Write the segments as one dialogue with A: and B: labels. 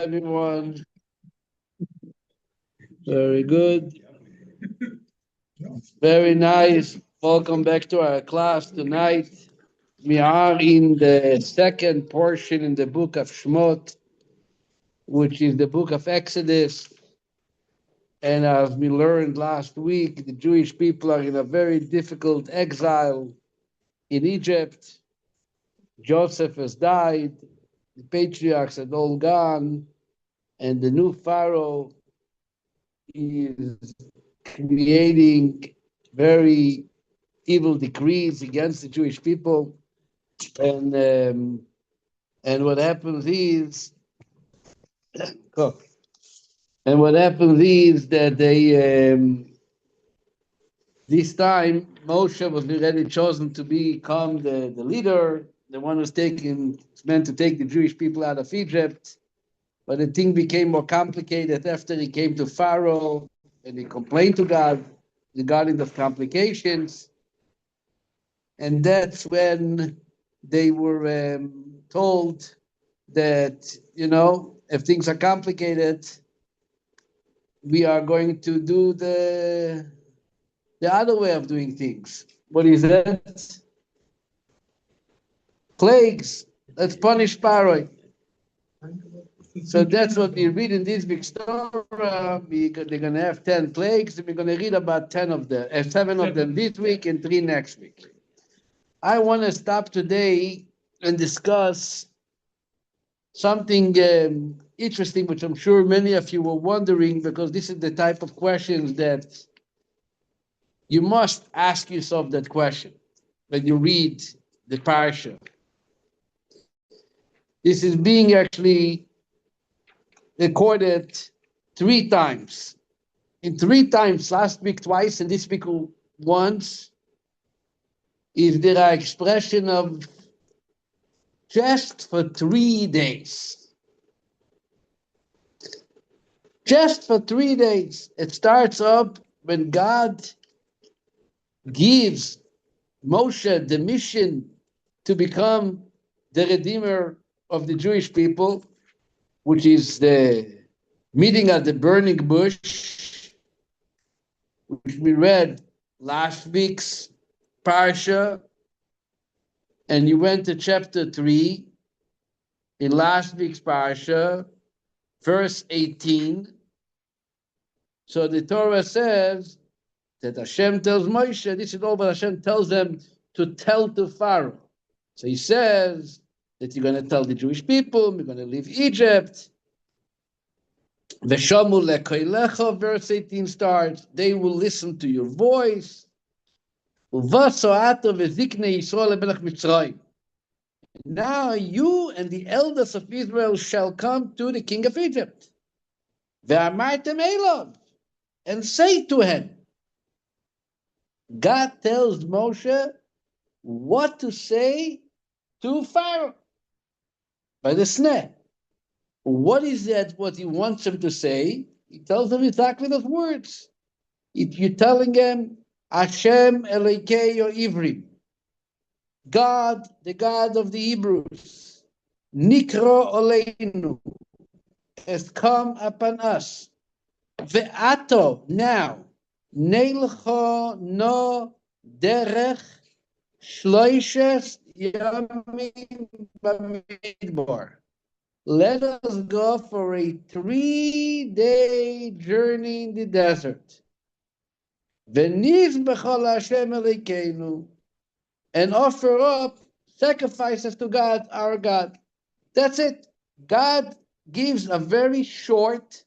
A: everyone. Very good. Very nice. Welcome back to our class tonight. We are in the second portion in the book of Shmot, which is the book of Exodus. And as we learned last week, the Jewish people are in a very difficult exile in Egypt. Joseph has died, the patriarchs had all gone, and the new Pharaoh is creating very evil decrees against the Jewish people, and what happens is, that they this time Moshe was already chosen to become the leader, the one who's meant to take the Jewish people out of Egypt. But the thing became more complicated after he came to Pharaoh and he complained to God regarding the complications. And that's when they were told that, if things are complicated, we are going to do the other way of doing things. What is that? Plagues. Let's punish Pharaoh. So that's what we read in this big story. They're going to have 10 plagues, and we're going to read about 7 of them this week and 3 next week. I want to stop today and discuss something interesting, which I'm sure many of you were wondering, because this is the type of questions that you must ask yourself that question when you read the Parsha. This is being actually recorded 3 times. In 3 times, last week twice, and this week once, is there an expression of just for 3 days. Just for 3 days. It starts up when God gives Moshe the mission to become the Redeemer of the Jewish people, which is the meeting at the burning bush, which we read last week's Parsha, and you went to chapter 3 in last week's Parsha, verse 18. So the Torah says that Hashem tells Moshe, this is all what Hashem tells them to tell to Pharaoh. So he says that you're going to tell the Jewish people, we're going to leave Egypt. Veshamu lekoilecha, verse 18 starts, they will listen to your voice. Now you and the elders of Israel shall come to the king of Egypt. And say to him, God tells Moshe what to say to Pharaoh by the snare. What is that, what he wants him to say? He tells him exactly those words. You're telling him, Hashem Elokeinu Ivrim, God, the God of the Hebrews, Nikro Oleinu, has come upon us. Ve'ato, now, Neilcho no derech shloishes yamim b'midbar. Let us go for a 3-day journey in the desert. V'nizbechol Hashem Elokeinu, and offer up sacrifices to God, our God. That's it. God gives a very short,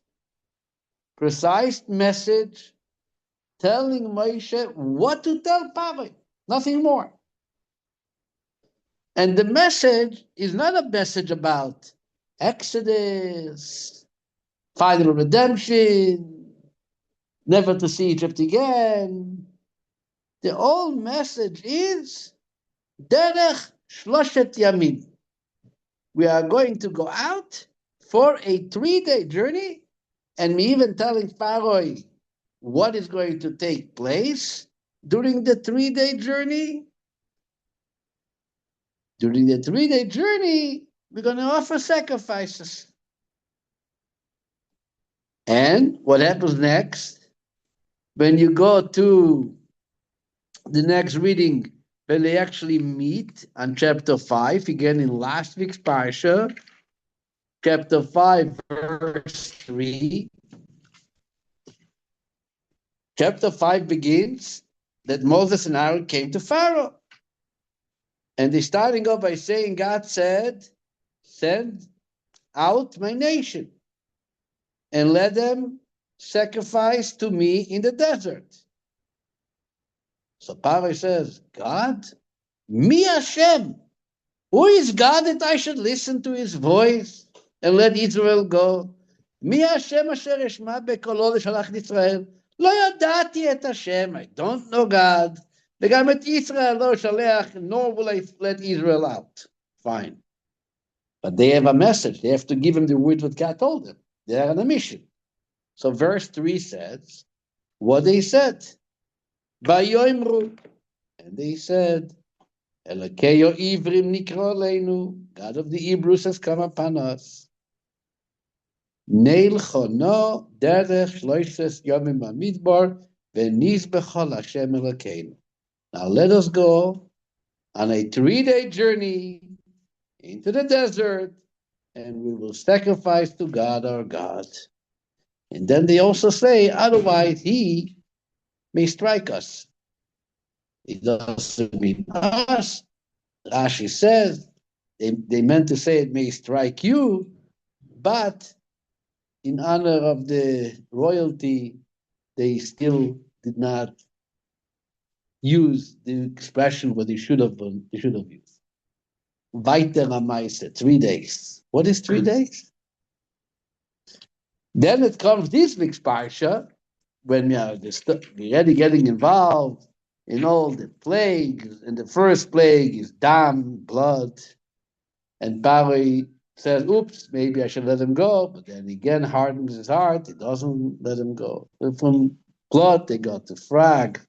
A: precise message telling Moshe what to tell Pharaoh, nothing more. And the message is not a message about Exodus, final redemption, never to see Egypt again. The whole message is Derech Shloshet Yamin. We are going to go out for a 3-day journey, and me even telling Pharaoh what is going to take place during the 3-day journey. During the 3-day journey, we're going to offer sacrifices. And what happens next? When you go to the next reading, when they actually meet on chapter 5, again in last week's Parsha, chapter 5, verse 3. Chapter 5 begins that Moses and Aaron came to Pharaoh. And they're starting off by saying, God said, send out my nation and let them sacrifice to me in the desert. So Pharaoh says, God? Me Hashem? Who is God that I should listen to his voice and let Israel go? Mi Hashem asher eshma bekolo לשלח ישראל. לא ידעתי את Hashem. I don't know God. וגם את ישראל לא שלח, nor will I let Israel out. Fine. But they have a message. They have to give him the word what God told them. They are on a mission. So verse 3 says, what they said. Vayoimru. And they said, Elokeyo Ivrim nikro leinu. God of the Hebrews has come upon us. Neil chono derech shloishes yomim bamidbar v'nizbechol Hashem Elokeinu. Now let us go on a 3-day journey into the desert, and we will sacrifice to God our God. And then they also say, otherwise he may strike us. It doesn't mean us. Rashi says they meant to say it may strike you, but in honor of the royalty, they still did not use the expression what they should have used. Weiter amaise, 3 days. What is 3 days? Then it comes this week's Parsha, when we are already getting involved in all the plagues, and the first plague is dam, blood, and Paro says, oops, maybe I should let him go, but then again hardens his heart, he doesn't let him go. And from blood they go to frag,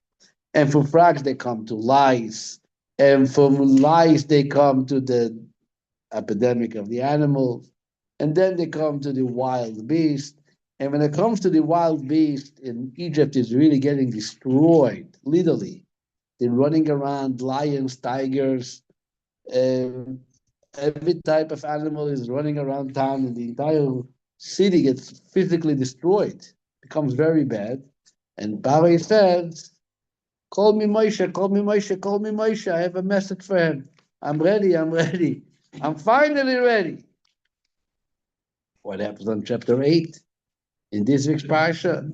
A: and from frags they come to lice, and from lice they come to the epidemic of the animals, and then they come to the wild beast. And when it comes to the wild beast in Egypt, is really getting destroyed, literally. They're running around, lions, tigers, every type of animal is running around town, and the entire city gets physically destroyed, becomes very bad. And Paro says, call me Moshe, call me Moshe, call me Moshe, I have a message for him. I'm ready, I'm finally ready. What happens on chapter 8? In this week's Parsha,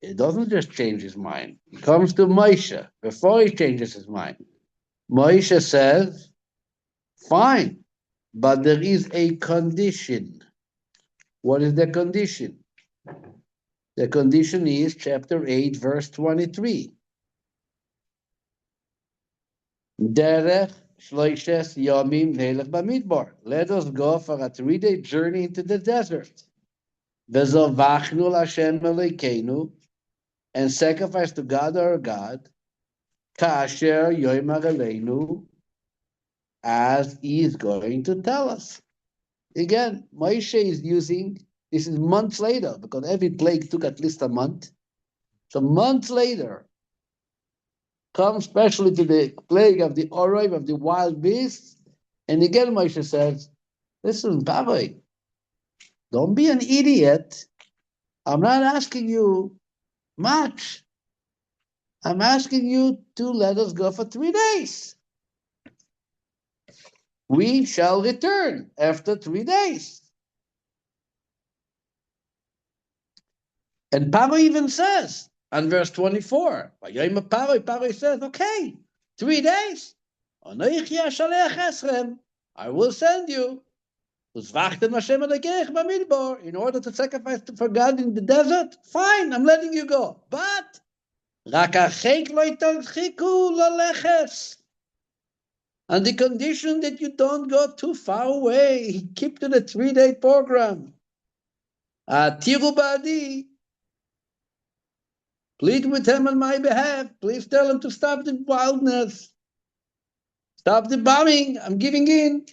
A: it doesn't just change his mind. He comes to Moshe before he changes his mind. Moshe says, fine, but there is a condition. What is the condition? The condition is chapter 8, verse 23. Derech shloishes yomim nelech bamidbar. Let us go for a 3-day journey into the desert. Vezovachnu l'Hashem Elokeinu, and sacrifice to God our God, kasher yoimar aleinu, as he is going to tell us. Again, Moshe is using, this is months later, because every plague took at least a month. So months later, comes especially to the plague of the Oroiv, of the wild beasts, and again Moshe says, listen, Paro, don't be an idiot. I'm not asking you much. I'm asking you to let us go for 3 days. We shall return after 3 days. And Paro even says, on verse 24, Paro says, okay, 3 days. I will send you. In order to sacrifice for God in the desert, fine, I'm letting you go. But on the condition that you don't go too far away, keep to the 3-day program. Tirubadi, plead with him on my behalf. Please tell him to stop the wildness. Stop the bombing. I'm giving in.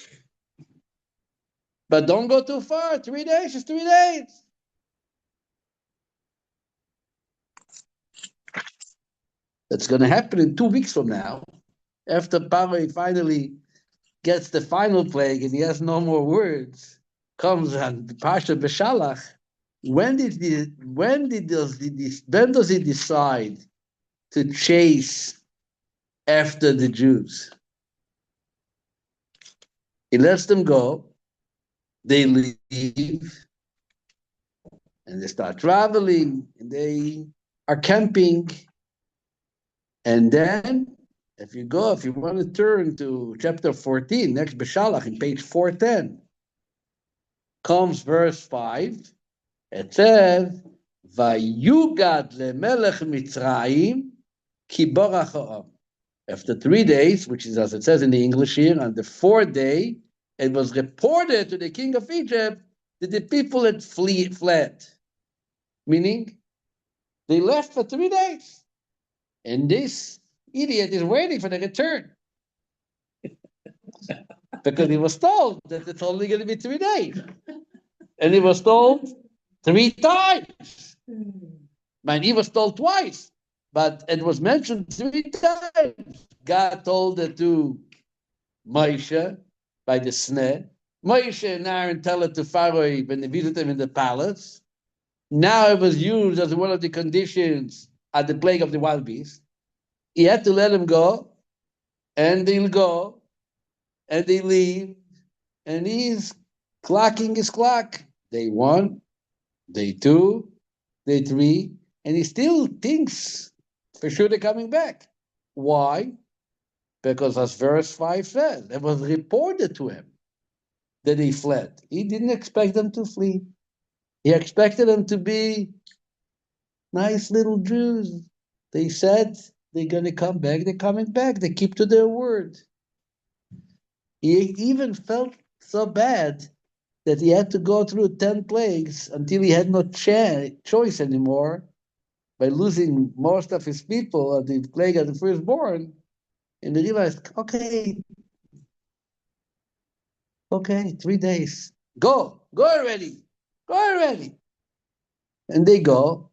A: But don't go too far. 3 days is 3 days. It's going to happen in 2 weeks from now, after Paro finally gets the final plague and he has no more words, comes on the Parsha Beshalach. When does he decide to chase after the Jews? He lets them go, they leave, and they start traveling, and they are camping. And then, if you want to turn to chapter 14, next Beshalach, in page 410, comes verse 5. It says, Vayugad lemelech Mitzrayim ki borach ha'am. After 3 days, which is as it says in the English here, on the 4th day, it was reported to the king of Egypt that the people had fled. Meaning, they left for 3 days. And this idiot is waiting for the return. Because he was told that it's only going to be 3 days. And he was told 3 times. Man, he was told twice. But it was mentioned 3 times. God told it to Moshe by the sneh. Moshe and Aaron tell it to Pharaoh when they visit him in the palace. Now it was used as one of the conditions at the plague of the wild beast. He had to let him go, and they'll go, and they leave, and he's clocking his clock. Day 1, day 2, day 3, and he still thinks for sure they're coming back. Why? Because as verse 5 says, it was reported to him that he fled. He didn't expect them to flee. He expected them to be nice little Jews. They said they're going to come back. They're coming back. They keep to their word. He even felt so bad that he had to go through 10 plagues until he had no choice anymore by losing most of his people at the plague of the firstborn. And they realized, okay, 3 days. Go already. And they go,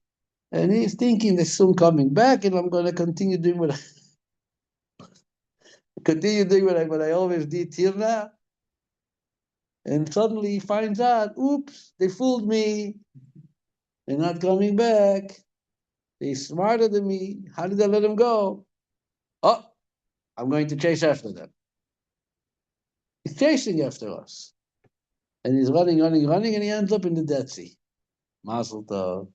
A: and he's thinking they're soon coming back, and I'm going to continue doing what I always did till now. And suddenly he finds out, oops, they fooled me. They're not coming back. They're smarter than me. How did I let them go? Oh, I'm going to chase after them. He's chasing after us. And he's running, and he ends up in the Dead Sea. Mazel tov.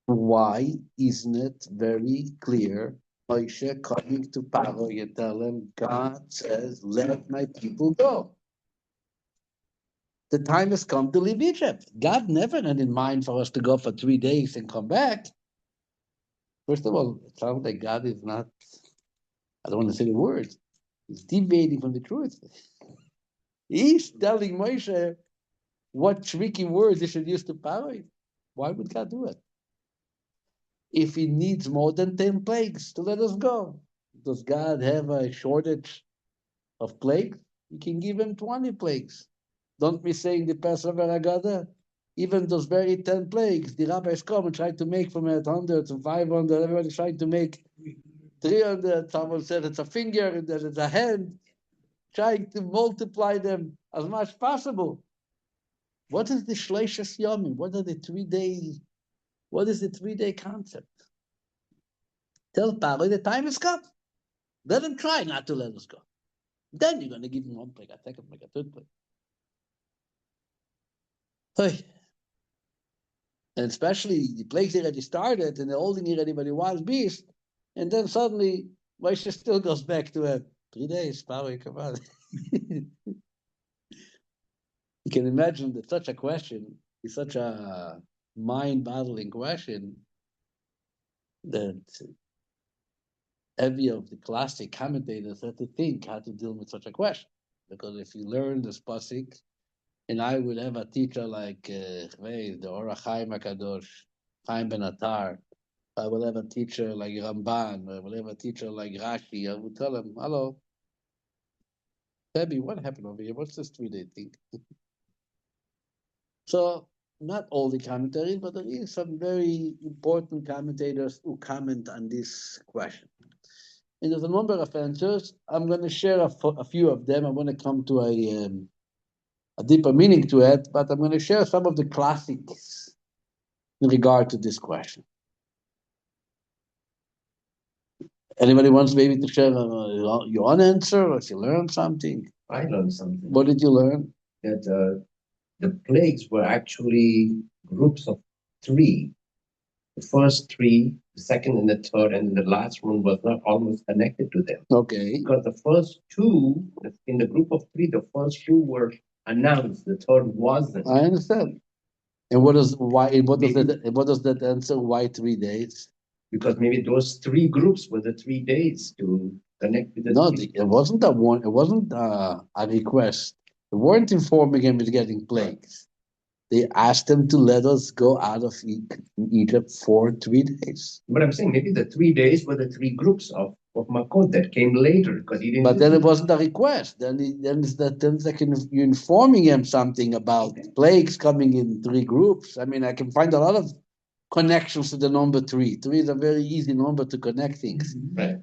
A: Why isn't it very clear? Moshe coming to Paro, you tell him, God says, let my people go. The time has come to leave Egypt. God never had in mind for us to go for 3 days and come back. First of all, it sounds like God is not, I don't want to say the words, he's deviating from the truth. He's telling Moshe what tricky words he should use to Paro. Why would God do it? If he needs more than 10 plagues to let us go, does God have a shortage of plagues? He can give him 20 plagues. Don't we say in the Passover Agada, even those very 10 plagues, the rabbis come and try to make from it hundreds and 500, everybody's trying to make 300. Someone said it's a finger and then it's a hand, trying to multiply them as much as possible. What is the Shleishes Yomim? What is the 3-day concept? Tell Paro the time has come. Let him try not to let us go. Then you're going to give him 1 plague, a second plague, a third plague. Hey. And especially the plagues already started and they're holding already by the wild beast. And then suddenly, Moshe still goes back to it. 3 days, Paro, come on. You can imagine that such a question is such a mind-boggling question that every of the classic commentators had to think how to deal with such a question. Because if you learn this pasuk, and I would have a teacher like the Orach Chaim HaKadosh, Chaim Ben Attar, I will have a teacher like Ramban, I will have a teacher like Rashi, I would tell him, hello, Debbie, what happened over here? What's this 3-day thing? So not all the commentaries, but there is some very important commentators who comment on this question. And there's a number of answers. I'm going to share a few of them. I'm going to come to a deeper meaning to it, but I'm going to share some of the classics in regard to this question. Anybody wants maybe to share your own answer, or if you learned something?
B: I learned something.
A: What did you learn?
B: That the plagues were actually groups of three. The first three, the second and the third, and the last one was not almost connected to them.
A: Okay.
B: Because the first two, in the group of three, the first two were announced, the third wasn't.
A: I understand. And what does that answer? Why 3 days?
B: Because maybe those three groups were the 3 days to connect with the.
A: No, it wasn't a one. It wasn't a request. They weren't informing him he's getting plagues. They asked him to let us go out of Egypt for 3 days.
B: But I'm saying maybe the 3 days were the three groups of Makot that came later because he didn't.
A: But then it wasn't a request. Then it's like you're informing him something about plagues coming in 3 groups. I mean, I can find a lot of connections to the number 3. 3 is a very easy number to connect things.
B: Right.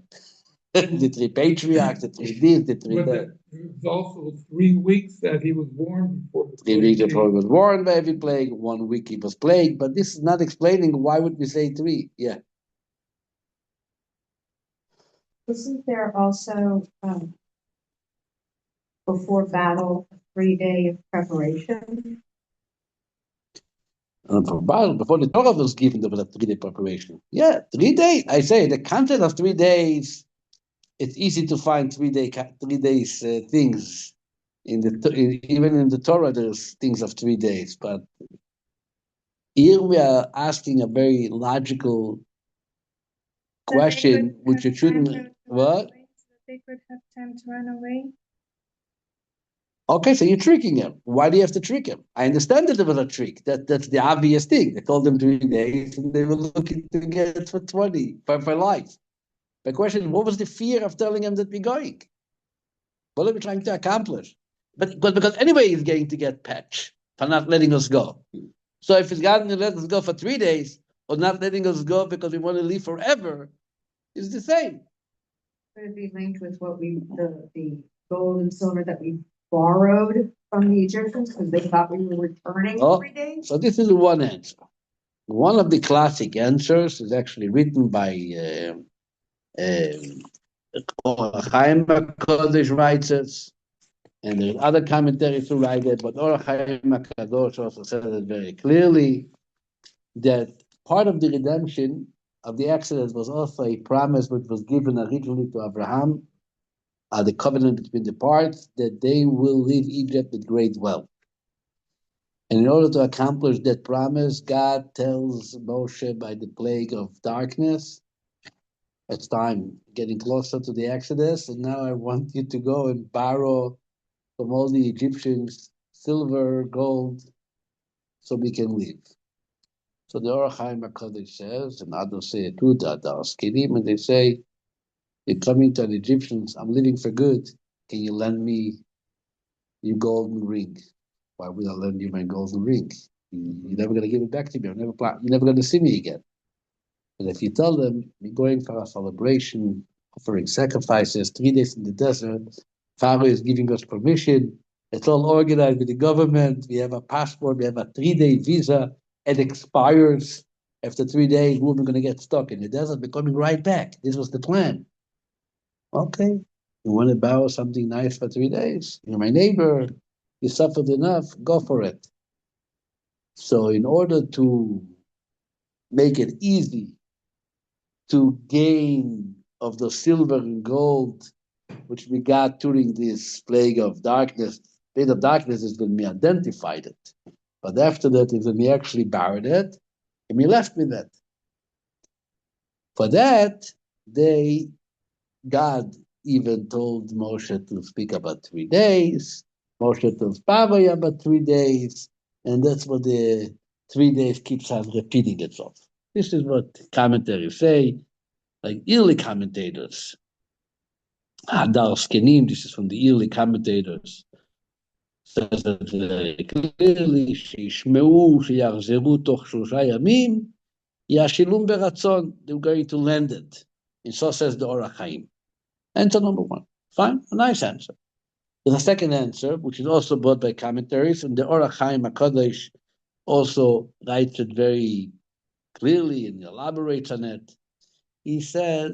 A: The 3 patriarchs, the 3 this, the 3
C: But
A: that.
C: it was also 3 weeks that he was born before.
A: 3 weeks before he was born by every plague. 1 week he was plagued. But this is not explaining why would we say 3. Yeah.
D: Isn't there also before battle a 3-day of preparation?
A: For battle, before the Torah was given, there was a 3-day preparation. Yeah, 3 days. I say the concept of 3 days. It's easy to find 3 days things even in the Torah. There's things of 3 days, but here we are asking a very logical question, which it shouldn't. What?
E: They could have time to run away.
A: Okay, so you're tricking him. Why do you have to trick him? I understand that there was a trick. That's the obvious thing. They told him 3 days, and they were looking to get it for 20 for life. The question is, what was the fear of telling him that we're going? What are we trying to accomplish? But because anyway, he's going to get patched for not letting us go. So if he's going to let us go for 3 days or not letting us go because we want to leave forever, it's the same.
D: Could it be linked with what the gold and silver that we borrowed from the Egyptians because they thought we were returning in 3 days?
A: So this is one answer. One of the classic answers is actually written by Chaim HaKadosh writes it, and there's other commentaries who write it, but Chaim HaKadosh also says it very clearly that part of the redemption of the Exodus was also a promise which was given originally to Abraham, the covenant between the parts, that they will leave Egypt with great wealth. And in order to accomplish that promise, God tells Moshe by the plague of darkness, it's time, getting closer to the Exodus, and now I want you to go and borrow from all the Egyptians silver, gold, so we can leave. So the Or Chaim HaKadosh says, and others say it too, that are skidim, and they say, you're coming to the Egyptians, I'm leaving for good, can you lend me your golden ring? Why would I lend you my golden ring? You're never going to give it back to me. You're never going to see me again. But if you tell them, we're going for a celebration, offering sacrifices, 3 days in the desert, Pharaoh is giving us permission, it's all organized with the government, we have a passport, we have a 3-day visa, it expires. After 3 days, we're going to get stuck in the desert, we're coming right back. This was the plan. Okay, you want to borrow something nice for 3 days? You're my neighbor, you suffered enough, go for it. So in order to make it easy to gain of the silver and gold which we got during this plague of darkness. Plague of darkness is when we identified it. But after that is when we actually buried it, and we left with it. For that, God even told Moshe to speak about 3 days. Moshe tells Paro about 3 days, and that's what the 3 days keeps on repeating itself. This is what commentators say, like early commentators. Hadar Skenim, this is from the early commentators, says it very clearly, שישמעו שיחזרו תוך 3 ימים, ישילום ברצון, they're going to lend it. And so says the Orach Chaim. Answer number 1. Fine, a nice answer. There's a second answer, which is also brought by commentaries, and the Orach Chaim HaKadosh also writes it very clearly and elaborates on it. He says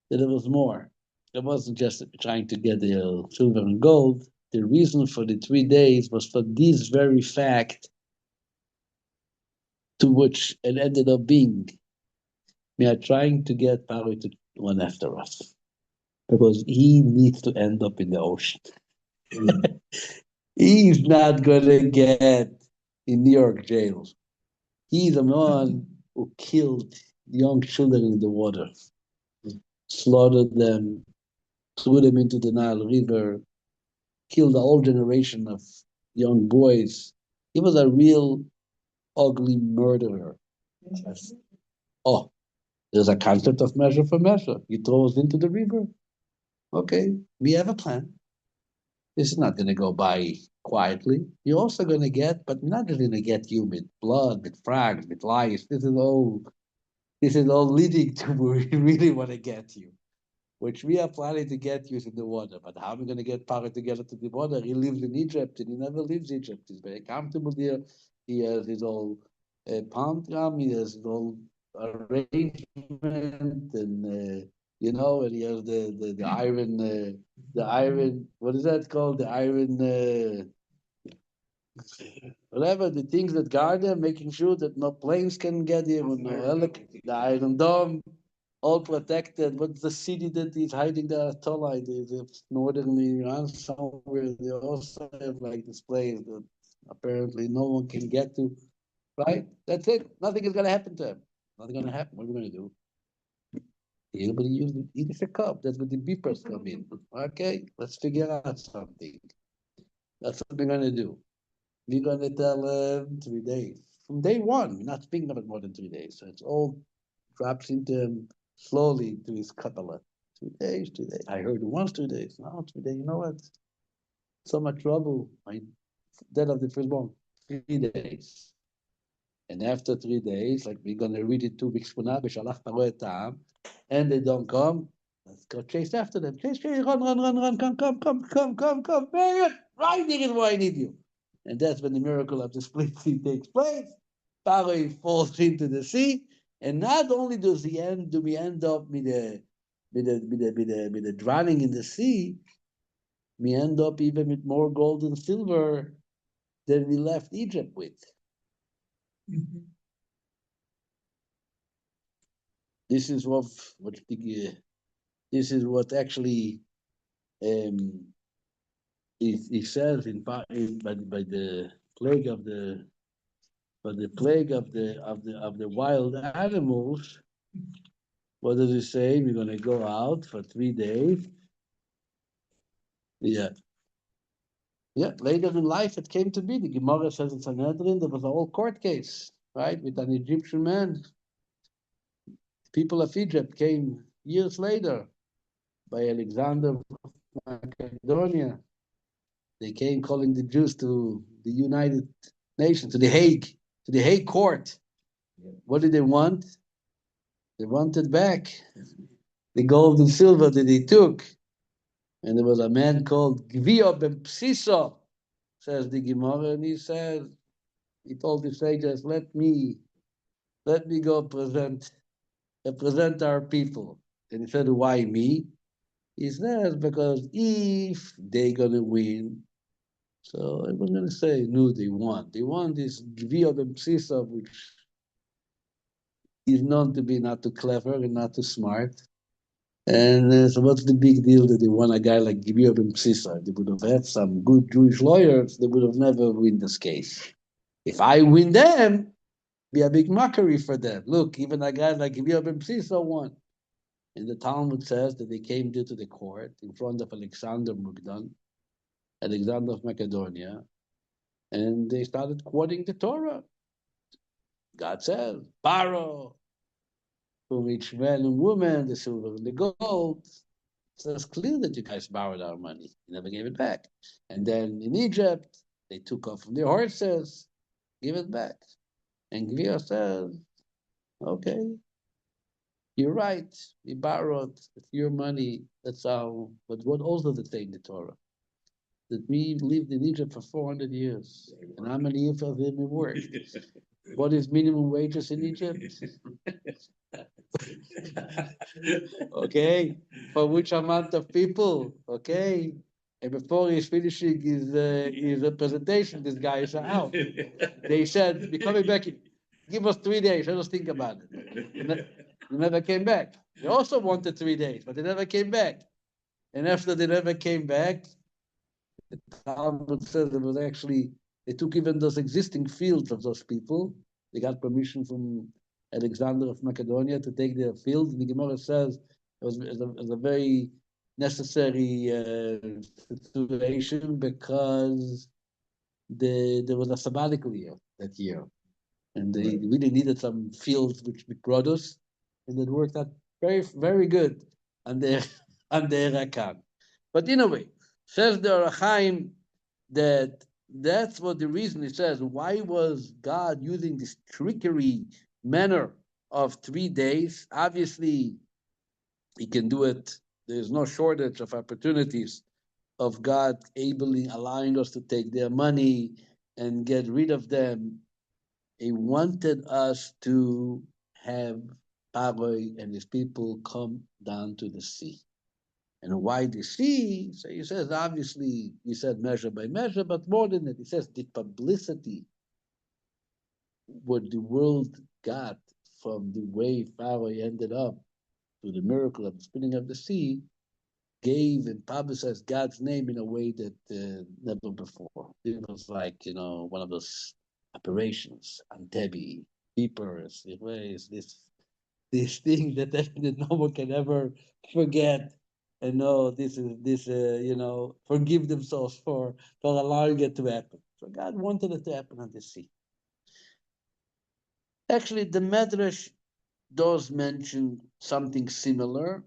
A: that it was more. It wasn't just trying to get the silver and gold. The reason for the 3 days was for this very fact to which it ended up being. We are trying to get Paro to run after us because he needs to end up in the ocean. He's not going to get in New York jail. He's the one who killed young children in the water, slaughtered them, threw them into the Nile River, killed a whole generation of young boys. He was a real ugly murderer. Oh, there's a concept of measure for measure. You throw us into the river. Okay, we have a plan. This is not going to go by quietly. You're also going to get, but we're not just going to get you with blood, with frags, with lies. This is all leading to where we really want to get you. Which we are planning to get you in the water. But how are we going to get Paro to get to the water? He lives in Egypt, and he never leaves Egypt. He's very comfortable there. He has his old palm drum. He has his old arrangement, and and he has the iron. What is that called? The iron. Whatever the things that guard them, making sure that no planes can get here, the Iron Dome. All protected. What's the city that is hiding the Atollah? It's northern Iran somewhere. They also have like this place that apparently no one can get to. Right? That's it. Nothing is going to happen to him. Nothing going to happen. What are we going to do? Everybody use the Yiddish cup. That's where the beepers come in. Okay? Let's figure out something. That's what we're going to do. We're going to tell him 3 days. From day one, we're not speaking of it more than 3 days. So it's all drops into him slowly to his Kabbalah. 3 days, 2 days. I heard once 2 days. Now 3 days. You know what? So much trouble. My dead of the firstborn. 3 days. And after 3 days, like we're gonna read it 2 weeks from now, and they don't come, let's go chase after them. Chase, run, come. Man, right here is where I need you. And that's when the miracle of the split sea takes place. Paro falls into the sea. And not only do we end up with the drowning in the sea, we end up even with more gold and silver than we left Egypt with. This is what actually he says by the plague of the wild animals. What does it say? We're going to go out for 3 days. Yeah. Later in life, it came to be. The Gemara says in Sanhedrin, there was a whole court case, right, with an Egyptian man. People of Egypt came years later by Alexander of Macedonia. They came calling the Jews to the United Nations, to the Hague court. What did they want? They wanted back the gold and silver that they took. And there was a man called Gvio ben Psiso, says the Gemara, and he told the sages, let me go present our people. And he said, why me? He says, because if they're going to win, so I was going to say, no, they won. They won this Gvio ben Psiso, which is known to be not too clever and not too smart. And so what's the big deal that they won a guy like Gvio ben Psiso? They would have had some good Jewish lawyers, they would have never win this case. If I win them, be a big mockery for them. Look, even a guy like Gvio ben Psiso won. And the Talmud says that they came there to the court in front of Alexander of Macedonia, and they started quoting the Torah. God says, Paro, from each man and woman, the silver and the gold. So it's clear that you guys borrowed our money. You never gave it back. And then in Egypt, they took off from their horses, give it back. And Gvir says, okay, you're right. We borrowed. It's your money. That's our. But what also the thing, the Torah? That we lived in Egypt for 400 years. And how many years have we worked? What is minimum wages in Egypt? Okay, for which amount of people? Okay, and before he's finishing his presentation, this guy is out. They said, "We're coming back. Give us 3 days. Let us think about it." They never came back. They also wanted 3 days, but they never came back. And after they never came back, the Talmud says it was actually they took even those existing fields of those people. They got permission from Alexander of Macedonia to take their fields. And the Gemara says it was a very necessary situation because there was a sabbatical year that year. And they really needed some fields which would produce. And it worked out very, very good on their account. But in a way, says the Orachaim that's what the reason it says. Why was God using this trickery manner of 3 days? Obviously, he can do it. There's no shortage of opportunities of God allowing us to take their money and get rid of them. He wanted us to have Paroi and his people come down to the sea. And why the sea? So he says, obviously, he said measure by measure, but more than that, he says the publicity what the world got from the way Pharaoh ended up to the miracle of the splitting of the sea gave and publicized God's name in a way that never before. It was like, one of those operations, Antebi, Peepers, this thing that no one can ever forget and know forgive themselves for allowing it to happen. So God wanted it to happen on the sea. Actually, the Medrash does mention something similar.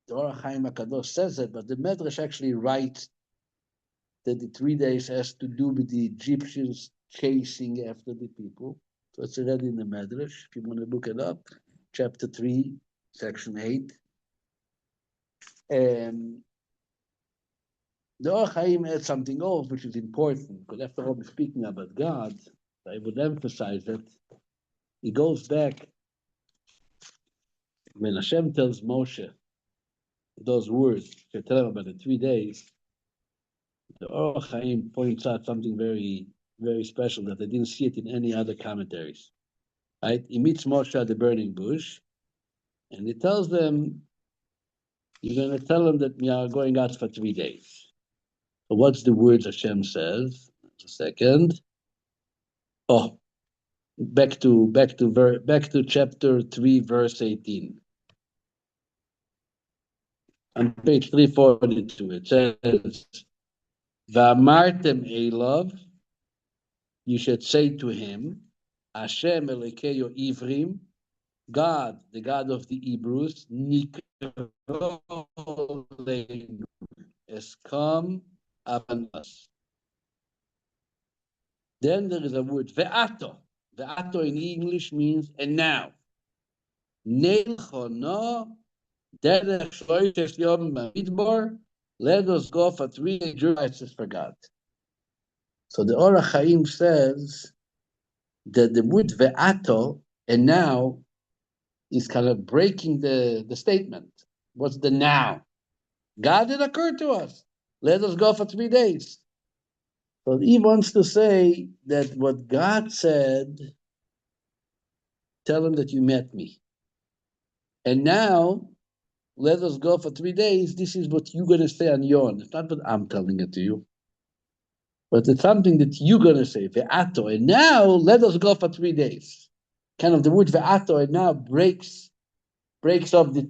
A: The Orach Chaim HaKadosh says it, but the Medrash actually writes that the 3 days has to do with the Egyptians chasing after the people. So it's already in the Medrash, if you want to look it up. Chapter 3, section 8. And the Orach Chaim adds something else, which is important, because after all, we're speaking about God, I would emphasize that he goes back when Hashem tells Moshe those words, to tell him about the 3 days. The Orach Chaim points out something very, very special that I didn't see it in any other commentaries. Right? He meets Moshe at the burning bush, and he tells them, "You're going to tell them that we are going out for 3 days." So what's the words Hashem says? A second. Oh, back to chapter 3, verse 18. On page 342, it says, "V'amartem Elav," you should say to him, "Hashem Elokeinu Ivrim," God, the God of the Hebrews, Nikro has come upon us. Then there is a word, ve'ato. Ve'ato in English means, and now. Neilchono, derech shloishes yom b'midbar, let us go for 3 days journeys for God. So the Orach Chaim says that the word ve'ato, and now, is kind of breaking the statement. What's the now? God did occur to us. Let us go for 3 days. So he wants to say that what God said, tell him that you met me. And now, let us go for 3 days. This is what you're going to say on your own. It's not what I'm telling it to you. But it's something that you're going to say, ve'ato. And now, let us go for 3 days. Kind of the word ve'ato, and now breaks up the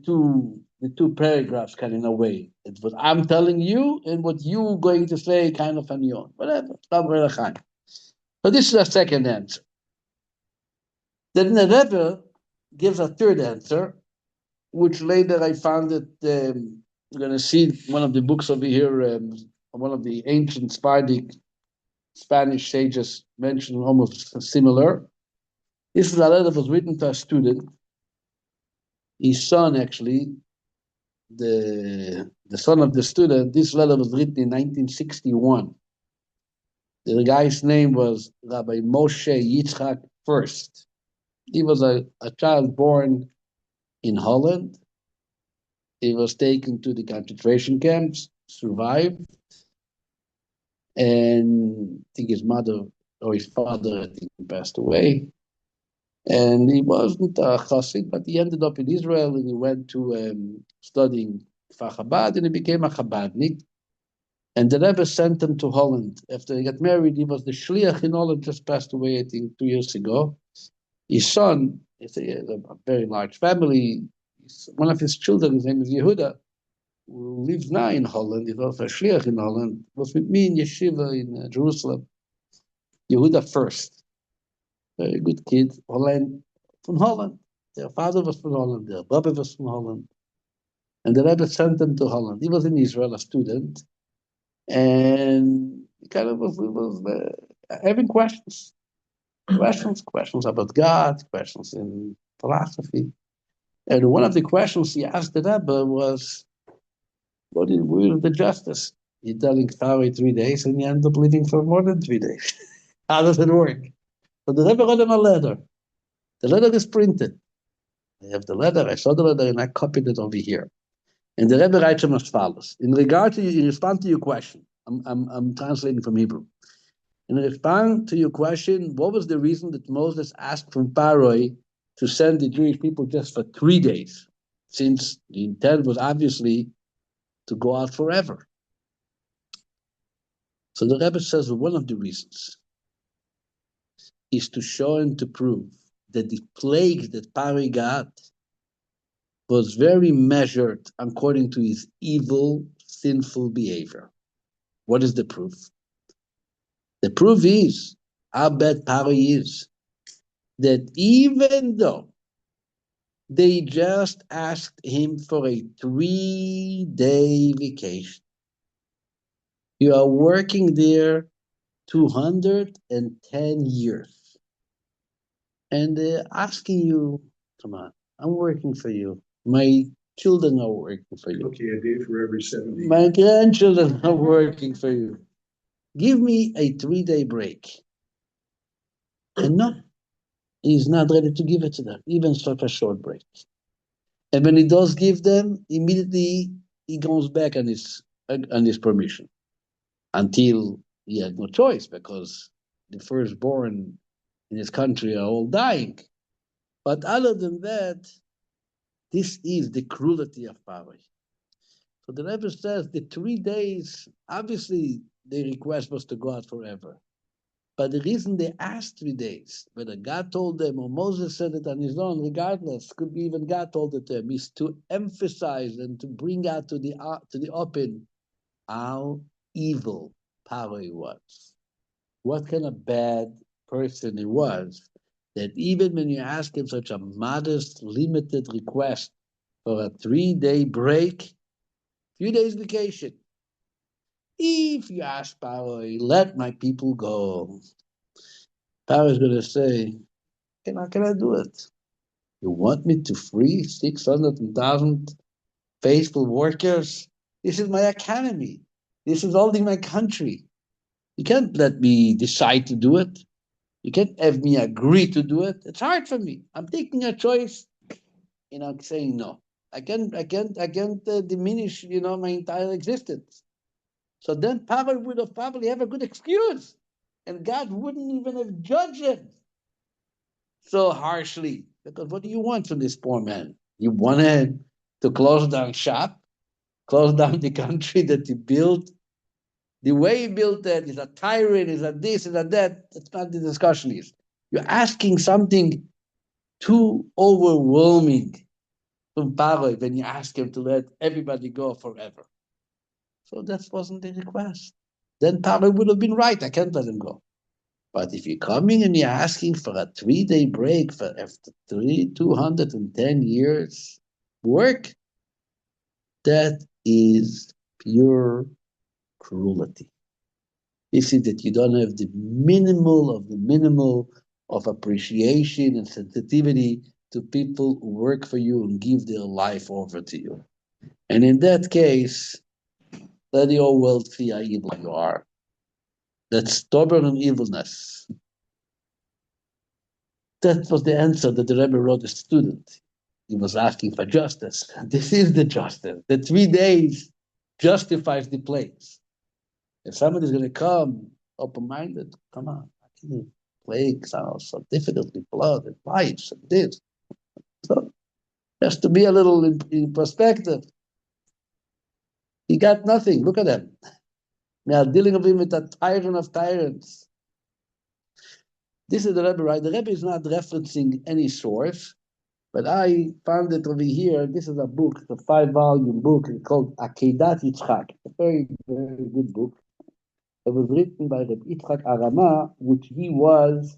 A: two paragraphs kind of in a way. It's what I'm telling you and what you're going to say kind of on your own. Whatever. So this is a second answer. Then the Rebbe gives a third answer, which later I found it We're going to see one of the books over here, one of the ancient Spanish sages mentioned almost similar. This is a letter that was written to a student. His son, actually, the son of the student, this letter was written in 1961. The guy's name was Rabbi Moshe Yitzchak First. He was a child born in Holland. He was taken to the concentration camps, survived, and I think his mother or his father, I think, passed away. And he wasn't a chassid, but he ended up in Israel and he went to studying Chabad and he became a Chabadnik. And the Rebbe sent him to Holland. After he got married, he was the shliach in Holland, just passed away, I think, 2 years ago. His son, it's a very large family. One of his children, his name is Yehuda, who lives now in Holland. He's also a shliach in Holland. Was with me in yeshiva in Jerusalem. Yehuda First. Very good kid. Holland, from Holland. Their father was from Holland. Their brother was from Holland. And the Rebbe sent him to Holland. He was in Israel, a student. And he kind of was having questions about God, questions in philosophy. And one of the questions he asked the Rebbe was, what is the justice? You're telling Pharaoh 3 days and you end up living for more than 3 days. How does it work? So the Rebbe wrote him a letter. The letter is printed. I have the letter, I saw the letter, and I copied it over here. And the Rebbe writes him as follows. In response to your question, I'm translating from Hebrew. In response to your question, what was the reason that Moses asked from Pharaoh to send the Jewish people just for 3 days, since the intent was obviously to go out forever? So the Rebbe says, well, one of the reasons is to show and to prove that the plague that Pharaoh got was very measured according to his evil, sinful behavior. What is the proof? The proof is how bad Pharaoh is, that even though they just asked him for a 3-day vacation, you are working there 210 years. And they're asking you, come on, I'm working for you. My children are working for you.
C: Okay, a day for every 70.
A: My grandchildren are working for you. Give me a 3-day break. And no, he's not ready to give it to them, even such a short break. And when he does give them, immediately he goes back on his permission, until he had no choice, because the firstborn in his country are all dying. But other than that, this is the cruelty of Pharaoh. So the Rebbe says the 3 days, obviously the request was to go out forever. But the reason they asked 3 days, whether God told them or Moses said it on his own, regardless, could be even God told it to them, is to emphasize and to bring out to the open how evil Pharaoh was. What kind of bad person he was, that even when you ask him such a modest, limited request for a 3-day break, few days vacation, if you ask Pharaoh, let my people go, Pharaoh is going to say, how can I do it? You want me to free 600,000 faithful workers? This is my academy. This is holding my country. You can't let me decide to do it. You can't have me agree to do it. It's hard for me. I'm taking a choice, saying no. I can't diminish, my entire existence. So then Pharaoh would have probably have a good excuse, and God wouldn't even have judged him so harshly. Because what do you want from this poor man? You want him to close down shop, close down the country that he built? The way he built that, he's a tyrant, he's a this, he's a that. That's not the discussion is. You're asking something too overwhelming from Pharaoh when you ask him to let everybody go forever. So that wasn't the request. Then Pharaoh would have been right. I can't let him go. But if you're coming and you're asking for a 3-day break for after 210 years work, that is pure cruelty. This is that you don't have the minimal of appreciation and sensitivity to people who work for you and give their life over to you. And in that case, let the whole world see how evil you are. That stubborn evilness. That was the answer that the Rebbe wrote a student. He was asking for justice. This is the justice. The 3 days justifies the plagues. If somebody's going to come open-minded, come on, I can plagues are so difficultly blood and pipes and this. So just to be a little in perspective. He got nothing. Look at him. We are dealing with him with a tyrant of tyrants. This is the Rebbe, right? The Rebbe is not referencing any source, but I found it over here. This is a book, a 5-volume book called Akedat Yitzchak. A very, very good book. It was written by Rabbi Yitzchak Arama, which he was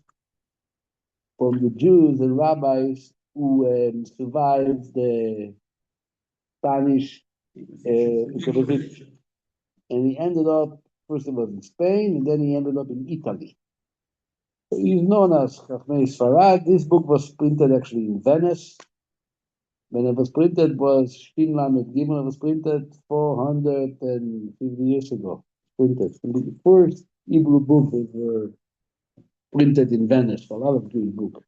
A: from the Jews and rabbis who survived the Spanish Inquisition. And he ended up, first he was in Spain, and then he ended up in Italy. So he's known as Chachmei Sfarad. This book was printed actually in Venice. When it was printed was Shin Lamed Gimel. It was printed 450 years ago. Printed. The first Hebrew books that were printed in Venice, a lot of Jewish books.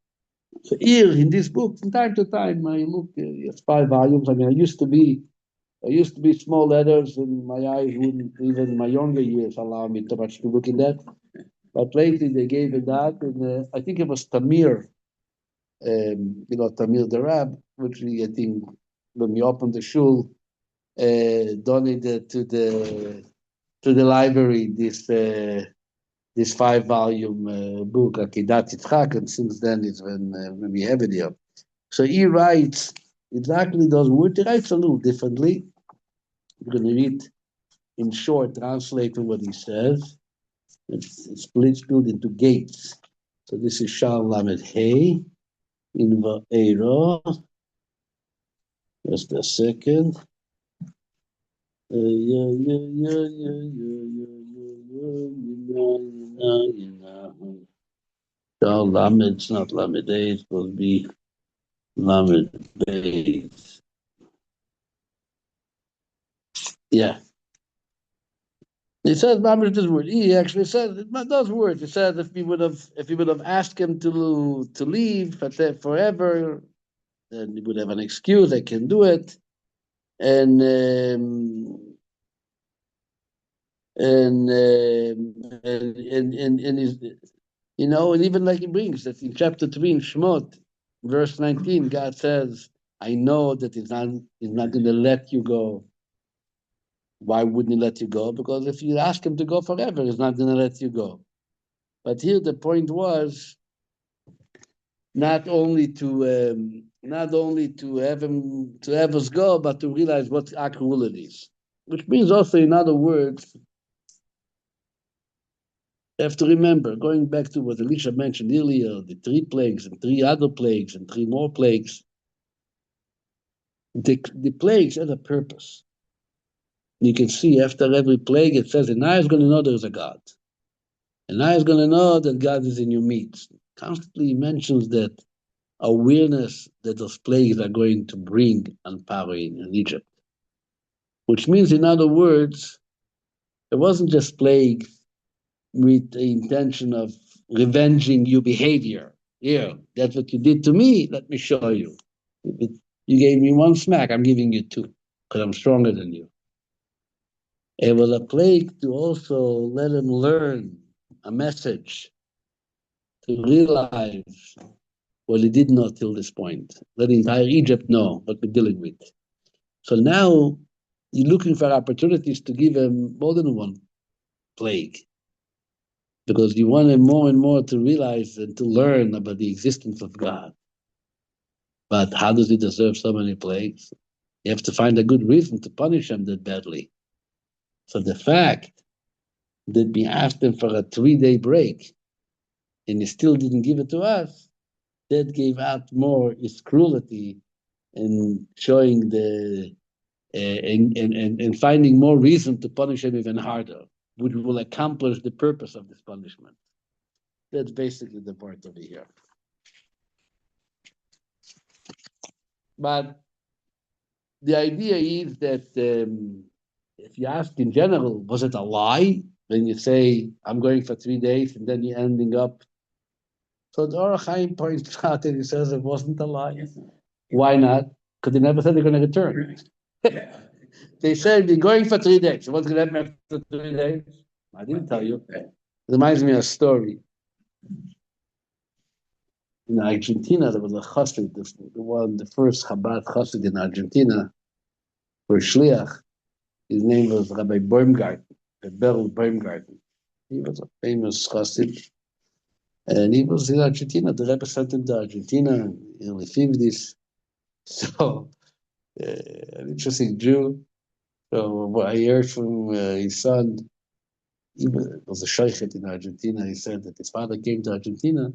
A: So here in this book, from time to time, I look. It's 5 volumes. I mean, I used to be small letters, and my eyes wouldn't even in my younger years allow me too much to look in that. But lately they gave it that, and I think it was Tamir, Tamir the Rab, which I think when we opened the shul, donated to the library this 5-volume book, Akedat Yitzchak, and since then it's when we have it here. So he writes exactly those words. He writes a little differently. I'm going to read in short, translating what he says. It's split into gates. So this is Shal Lamed Hey in Va'era. Just a second. Shal Lamed, it's not Lamed Hey, it's supposed to be Lamed Beis. Yeah. He says, Mamish, this word. He actually says those words. He says if we would have asked him to leave forever, then he would have an excuse. I can do it, and he's, and even like he brings that in chapter 3 in Shmot, verse 19, God says, "I know that He's not going to let you go." Why wouldn't He let you go? Because if you ask Him to go forever, He's not going to let you go. But here the point was not only to have us go, but to realize what our cruelty is. Which means also, in other words, you have to remember, going back to what Elisha mentioned earlier, the 3 plagues and 3 other plagues and 3 more plagues. The plagues had a purpose. You can see after every plague, it says, and now is going to know there's a God. And now is going to know that God is in your midst. Constantly mentions that awareness that those plagues are going to bring on power in Egypt. Which means, in other words, it wasn't just plague with the intention of revenging your behavior. Here, that's what you did to me, let me show you. You gave me 1 smack, I'm giving you 2, because I'm stronger than you. It was a plague to also let him learn a message, to realize what he did not till this point. Let the entire Egypt know what we're dealing with. So now you're looking for opportunities to give him more than 1 plague, because you want him more and more to realize and to learn about the existence of God. But how does he deserve so many plagues? You have to find a good reason to punish him that badly. So the fact that we asked him for a 3-day break and he still didn't give it to us, that gave out more his cruelty in showing the and finding more reason to punish him even harder, which will accomplish the purpose of this punishment. That's basically the part over here. But the idea is that if you ask in general, was it a lie? When you say, I'm going for 3 days and then you're ending up. So the Orach Chaim points out that he says it wasn't a lie. Why not? Because they never said they're going to return. They said, we're going for 3 days. So what's going to happen after 3 days? I didn't tell you. It reminds me of a story. In Argentina, there was a chassid, the first Chabad chassid in Argentina, for Shliach. His name was Rabbi Baumgarten, the Berl Baumgarten. He was a famous chassid. And he was in Argentina. The Rebbe sent him to Argentina in the early 50s. So, an interesting Jew. So, what I heard from his son, he was a sheikhet in Argentina. He said that his father came to Argentina.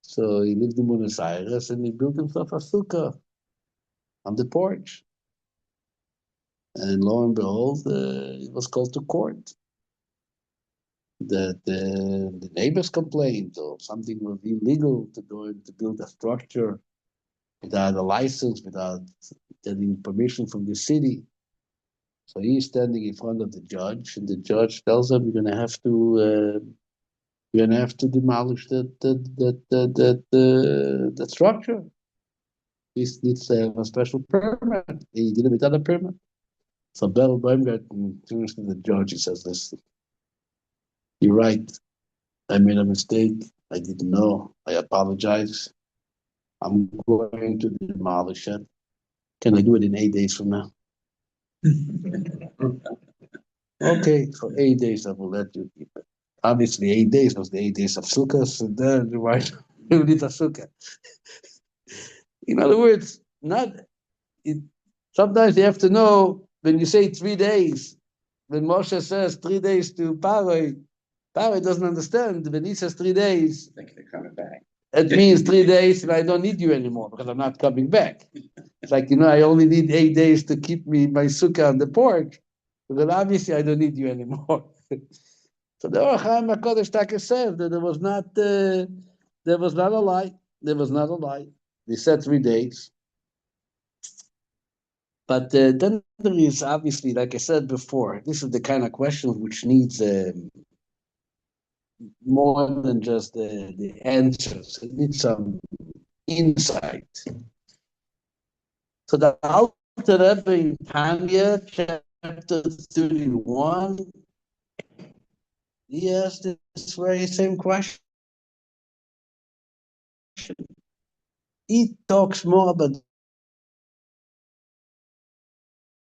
A: So he lived in Buenos Aires and he built himself a sukkah on the porch. And lo and behold, he was called to court. That the neighbors complained or something was illegal to go in to build a structure without a license, without getting permission from the city. So he's standing in front of the judge, and the judge tells him, "You're going to have to demolish that structure. This needs to have a special permit." And he did it without a permit. So Berl Baumgarten turns to the judge. He says, "Listen, you're right. I made a mistake. I didn't know. I apologize. I'm going to demolish it. Can I do it in 8 days from now?" Okay, for 8 days I will let you keep it. Obviously, 8 days was the 8 days of Sukkot, and then you need a Sukkah. In other words, sometimes you have to know when you say 3 days, when Moshe says 3 days to Paroi doesn't understand. When he says 3 days, it means 3 days and I don't need you anymore because I'm not coming back. It's like, I only need 8 days to keep my sukkah on the porch, because obviously I don't need you anymore. So the Orach Chaim HaKodesh Taka said that there was not a lie. There was not a lie. They said 3 days. But then there is obviously, like I said before, this is the kind of question which needs more than just the answers. It needs some insight. So the Alter Rebbe in Tanya, chapter 31, he asked this very same question. He talks more about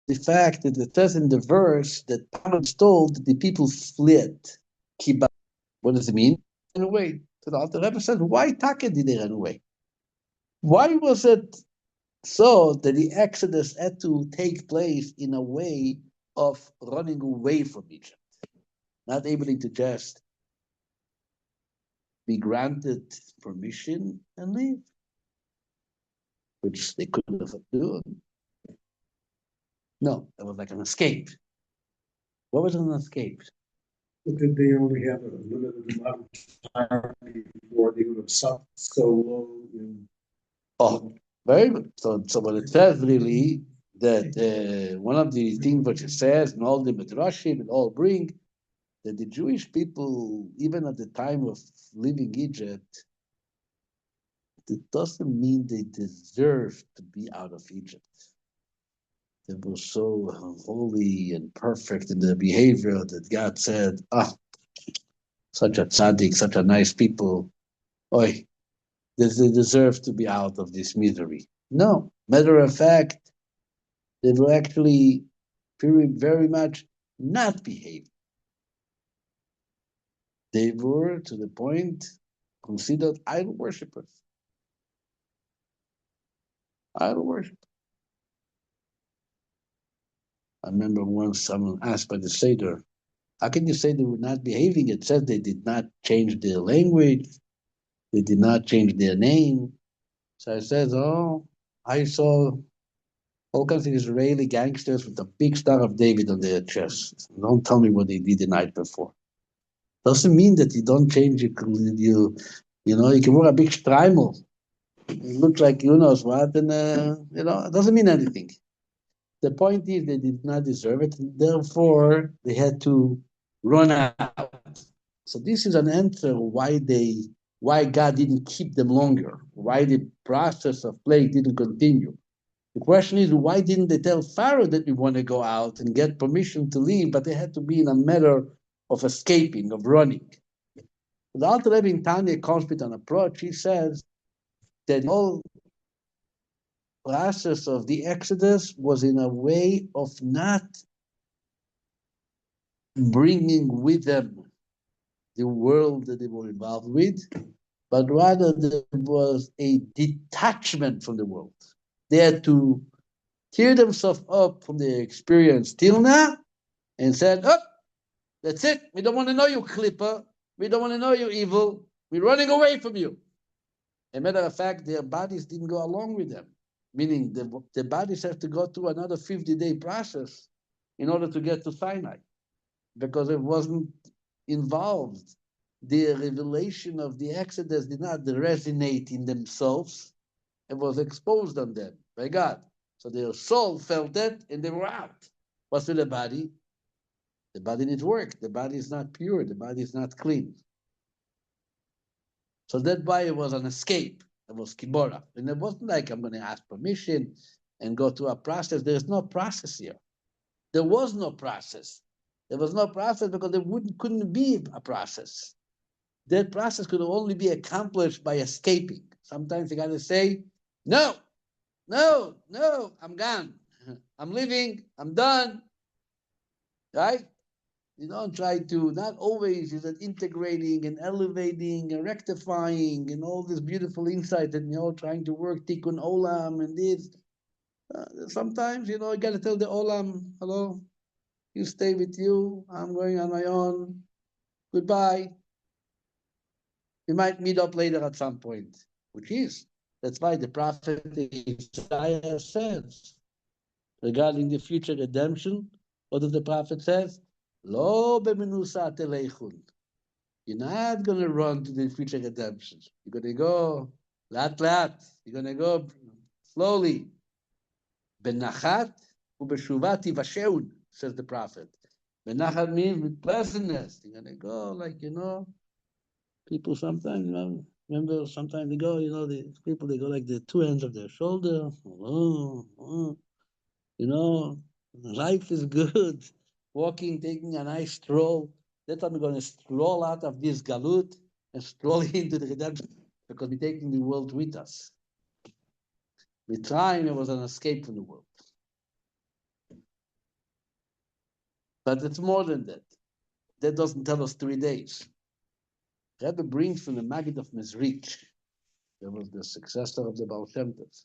A: the fact that it says in the verse that Paro told the people fled. What does it mean? Ran away. So the Alter Rebbe said, why Taka did they run away? Why was it so that the Exodus had to take place in a way of running away from Egypt? Not able to just be granted permission and leave, which they couldn't have done. No, it was like an escape. What was an escape?
C: But did they only have a limited amount of time before they would have sunk so low in?
A: Oh, very good. So what it says really that one of the things which it says, and all the midrashim and all bring, that the Jewish people, even at the time of leaving Egypt, it doesn't mean they deserve to be out of Egypt. They were so holy and perfect in their behavior that God said, such a tzaddik, such a nice people, they deserve to be out of this misery. No, matter of fact, they were actually very, very much not behaving. They were, to the point, considered idol worshippers. Idol worship. I remember once someone asked by the Seder, how can you say they were not behaving? It says they did not change their language. They did not change their name. So I said, I saw All kinds of Israeli gangsters with the big Star of David on their chest. Don't tell me what they did the night before. Doesn't mean that you don't change you know, you can wear a big streimel. It looks like you know what, and you know, it doesn't mean anything. The point is they did not deserve it, and therefore they had to run out. So this is an answer why God didn't keep them longer, why the process of plague didn't continue. The question is, why didn't they tell Pharaoh that we want to go out and get permission to leave, but they had to be in a matter of escaping, of running. The Alter Rebbe in Tanya comes with an approach. He says that the whole process of the Exodus was in a way of not bringing with them the world that they were involved with, but rather there was a detachment from the world. They had to tear themselves up from their experience till now and said, oh, that's it. We don't want to know you, Clipper. We don't want to know you, evil. We're running away from you. As a matter of fact, their bodies didn't go along with them, meaning the bodies have to go through another 50-day process in order to get to Sinai, because it wasn't involved. The revelation of the Exodus did not resonate in themselves. It was exposed on them by God. So their soul felt it and they were out. What's with the body? The body needs work. The body is not pure. The body is not clean. So that's why it was an escape. It was kibora. And it wasn't like I'm going to ask permission and go through a process. There's no process here. There was no process. There was no process because there couldn't be a process. That process could only be accomplished by escaping. Sometimes you got to say, no, no, no, I'm gone. I'm leaving. I'm done. Right? You don't try to, not always is it integrating and elevating and rectifying and all this beautiful insight that you're trying to work tikkun olam and this. Sometimes, you know, you got to tell the olam, hello, you stay with you. I'm going on my own. Goodbye. We might meet up later at some point, which is. That's why the prophet Isaiah says regarding the future redemption, what does the prophet says? Lo bemenusa telechun. You're not going to run to the future redemption. You're going to go lat. You're going to go slowly. Benachat ubeshuvati vasheun, says the prophet. Benachat means with pleasantness. You're going to go like, you know, people sometimes, you know, remember sometimes they go, you know, the people, they go like the two ends of their shoulder. You know, life is good. Walking, taking a nice stroll. That time we're going to stroll out of this galut and stroll into the redemption because we're taking the world with us. We're trying, it was an escape from the world. But it's more than that. That doesn't tell us 3 days. Rebbe brings from the Maggid of Mezrich, that was the successor of the Baal Shem Tov.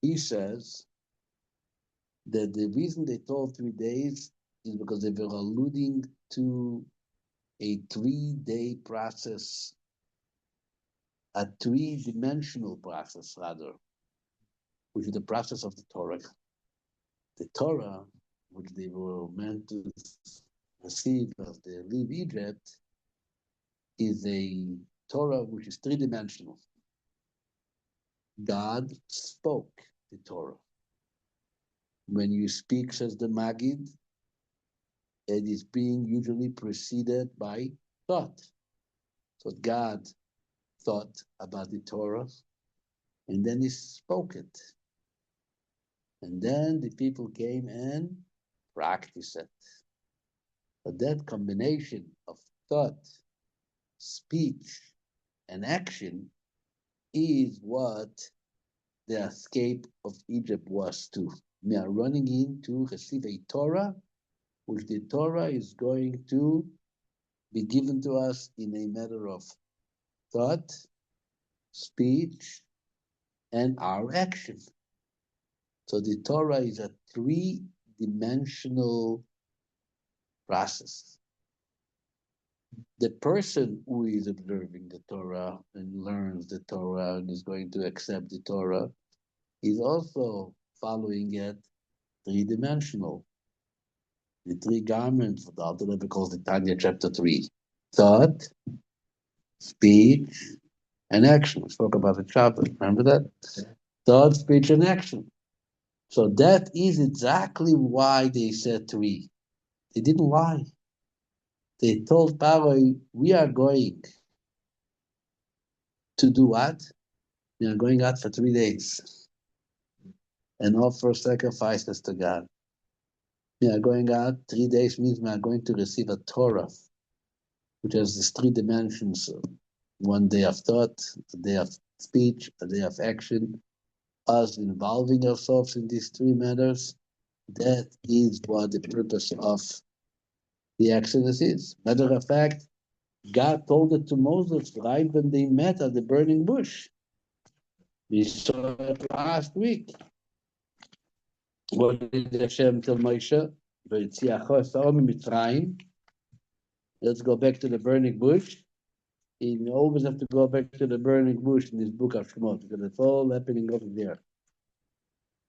A: He says that the reason they told 3 days is because they were alluding to a 3-day process, a 3-dimensional process, rather, which is the process of the Torah. The Torah, which they were meant to receive as they leave Egypt, is a Torah which is 3-dimensional. God spoke the Torah. When you speak, says the Maggid, it is being usually preceded by thought. So God thought about the Torah, and then he spoke it. And then the people came and practiced it. But that combination of thought, speech, and action is what the escape of Egypt was to. We are running in to receive a Torah, which the Torah is going to be given to us in a matter of thought, speech, and our action. So the Torah is a 3-dimensional process. The person who is observing the Torah and learns the Torah and is going to accept the Torah is also following it three-dimensional. The three garments of the Alter Rebbe calls the Tanya chapter 3. Thought, speech, and action. We spoke about the Shabbat. Remember that? Thought, speech, and action. So that is exactly why they said 3. They didn't lie. They told Paro, we are going to do what? We are going out for 3 days and offer sacrifices to God. We are going out 3 days means we are going to receive a Torah, which has these 3 dimensions. 1 day of thought, a day of speech, a day of action, us involving ourselves in these 3 matters. That is what the purpose of the Exodus is. Matter of fact, God told it to Moses right when they met at the burning bush. We saw it last week. What did Hashem tell Moshe? Let's go back to the burning bush. You always have to go back to the burning bush in this book of Shemot, because it's all happening over there.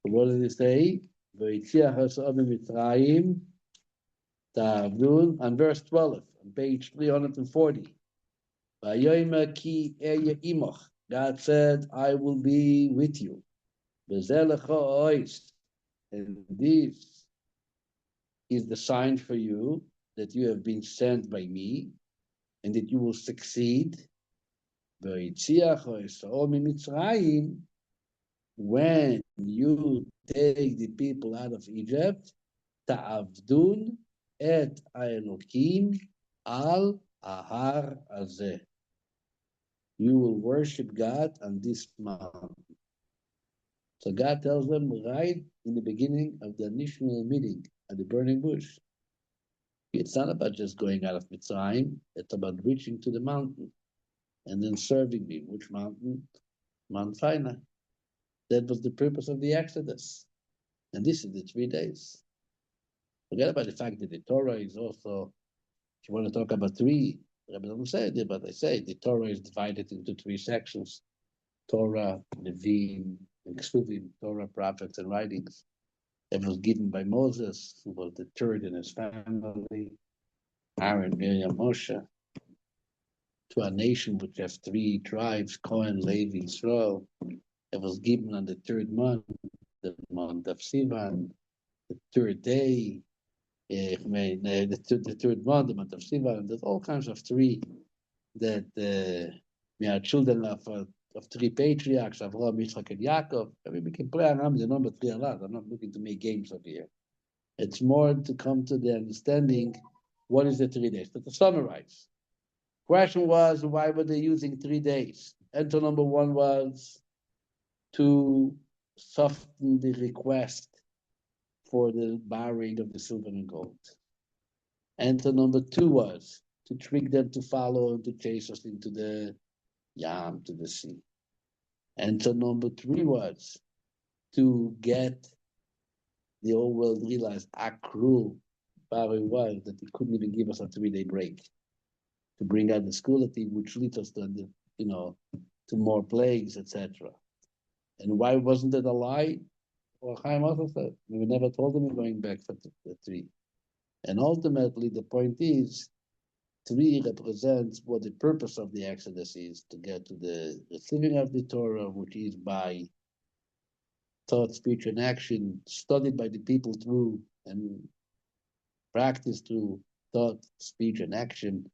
A: So what did he say? On verse 12, on page 340. God said, I will be with you. And this is the sign for you that you have been sent by me and that you will succeed. When you take the people out of Egypt, ta'avdun et Elokim al ahar azeh. You will worship God on this mountain. So God tells them right in the beginning of the initial meeting at the burning bush. It's not about just going out of Mitzrayim, it's about reaching to the mountain and then serving me. Which mountain? Mount Sinai. That was the purpose of the Exodus. And this is the 3 days. Forget about the fact that the Torah is also, if you want to talk about 3, Rabbi doesn't say it, but I say the Torah is divided into 3 sections. Torah, Levim, and Ksuvim, Torah, prophets, and writings. It was given by Moses, who was the third in his family, Aaron, Miriam, Moshe, to a nation which has 3 tribes, Cohen, Levi, Israel. It was given on the 3rd month, the month of Sivan, the 3rd day, the 3rd month, the month of Sivan. There's all kinds of 3 that we are children of 3 patriarchs, Avraham, Yitzchak, and Yaakov. I mean, we can play around with the number 3 a lot. I'm not looking to make games over here. It's more to come to the understanding what is the 3 days. But to summarize, question was, why were they using 3 days? Answer number 1 was to soften the request for the borrowing of the silver and gold. Answer number 2 was to trick them to follow and to chase us into the Yam, to the sea. Answer number 3 was to get the whole world realized how cruel Pharaoh was, that he couldn't even give us a 3-day break to bring out the schoolity, which leads us to, to more plagues, etc. And why wasn't it a lie? Well, Chaim also said, we never told them we're going back for the 3. And ultimately, the point is, 3 represents what the purpose of the Exodus is, to get to the receiving of the Torah, which is by thought, speech, and action, studied by the people through and practiced through thought, speech, and action.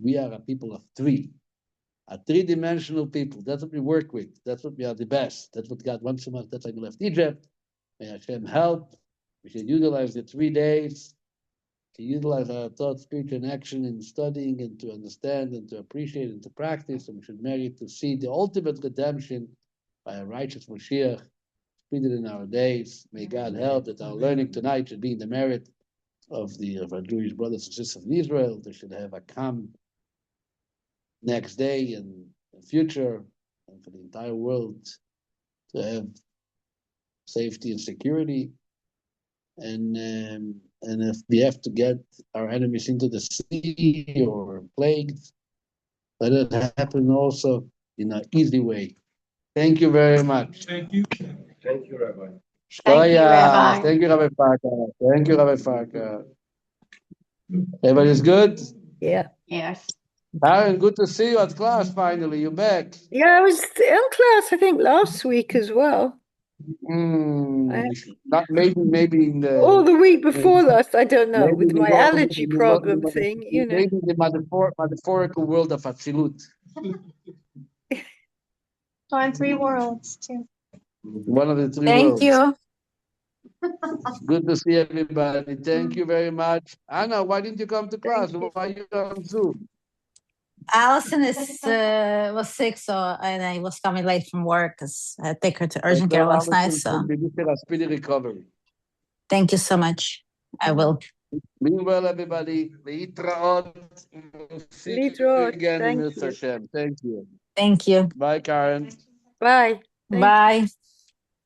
A: We are a people of 3, a 3-dimensional people. That's what we work with. That's what we are the best. That's what God wants from us. That's why we left Egypt. May Hashem help. We should utilize the 3 days to utilize our thought, speech, and action in studying and to understand and to appreciate and to practice. And we should merit to see the ultimate redemption by a righteous Mashiach completed in our days. May God help that our learning tonight should be in the merit of our Jewish brothers and sisters in Israel. They should have a calm next day and future, and for the entire world to have safety and security. And if we have to get our enemies into the sea or plagues, let it happen also in an easy way. Thank you very much.
C: Thank you.
B: Thank you, Rabbi.
F: Thank you, Rabbi.
A: Thank you, Rabbi Farkash. Thank you, Rabbi Farkash. Everybody's good?
G: Yeah.
F: Yes.
A: Aaron, good to see you at class finally. You're back.
G: Yeah, I was in class, I think, last week as well.
A: Not maybe in
G: Or the week before
A: maybe
G: last, I don't know, with
A: in the
G: my
A: world,
G: allergy problem thing, you know.
A: maybe in the metaphorical world of Atzilut.
E: 2 and 3 worlds too.
A: One of the three
F: Thank
A: worlds.
F: you.
A: Good to see everybody. Thank you very much. Anna, why didn't you come to class? Why are you on Zoom?
F: Allison was sick, and I was coming late from work because I had to take her to urgent care last night. So
A: We wish her a speedy recovery.
F: thank you so much. I will.
A: Meanwhile, everybody, Leitraot. We'll see you
G: Leitraot.
A: again in
G: Thank
A: Mr.
G: you.
A: Hashem. Thank you.
F: Thank you.
A: Bye, Karen.
G: Bye. Thank you.
F: Bye.